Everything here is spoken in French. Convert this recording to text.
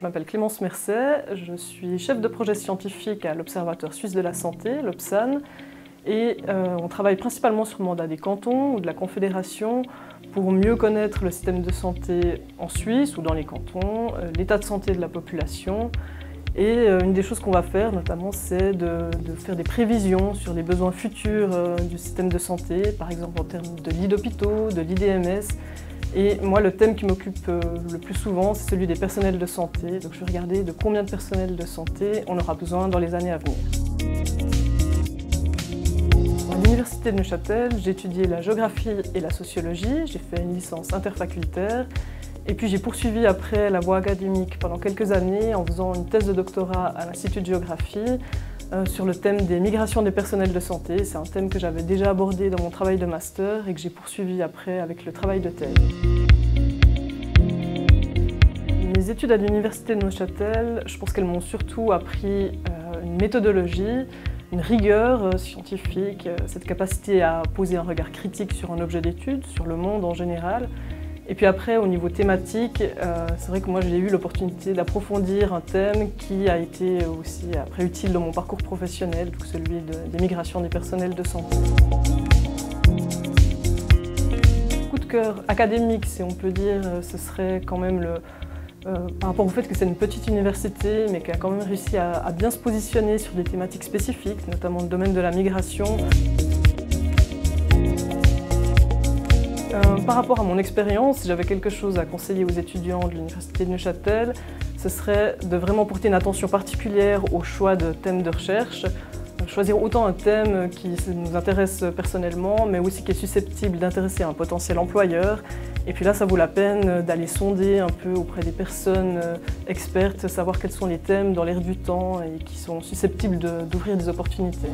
Je m'appelle Clémence Mercet, je suis chef de projet scientifique à l'Observatoire suisse de la santé, l'Obsan, et on travaille principalement sur le mandat des cantons ou de la Confédération pour mieux connaître le système de santé en Suisse ou dans les cantons, l'état de santé de la population. Et une des choses qu'on va faire notamment, c'est de faire des prévisions sur les besoins futurs du système de santé, par exemple en termes de lits d'hôpitaux, de lits DMS. Et moi, le thème qui m'occupe le plus souvent, c'est celui des personnels de santé. Donc je vais regarder de combien de personnels de santé on aura besoin dans les années à venir. À l'Université de Neuchâtel, j'ai étudié la géographie et la sociologie. J'ai fait une licence interfacultaire. Et puis j'ai poursuivi après la voie académique pendant quelques années en faisant une thèse de doctorat à l'Institut de géographie sur le thème des migrations des personnels de santé. C'est un thème que j'avais déjà abordé dans mon travail de master et que j'ai poursuivi après avec le travail de thèse. Mes études à l'Université de Neuchâtel, je pense qu'elles m'ont surtout appris une méthodologie, une rigueur scientifique, cette capacité à poser un regard critique sur un objet d'étude, sur le monde en général. Et puis après, au niveau thématique, c'est vrai que moi j'ai eu l'opportunité d'approfondir un thème qui a été aussi après utile dans mon parcours professionnel, celui des migrations des personnels de santé. Coup de cœur académique, si on peut dire, ce serait quand même par rapport au fait que c'est une petite université, mais qui a quand même réussi à bien se positionner sur des thématiques spécifiques, notamment le domaine de la migration. Par rapport à mon expérience, si j'avais quelque chose à conseiller aux étudiants de l'Université de Neuchâtel, ce serait de vraiment porter une attention particulière au choix de thèmes de recherche. Choisir autant un thème qui nous intéresse personnellement, mais aussi qui est susceptible d'intéresser un potentiel employeur. Et puis là, ça vaut la peine d'aller sonder un peu auprès des personnes expertes, savoir quels sont les thèmes dans l'air du temps et qui sont susceptibles d'ouvrir des opportunités.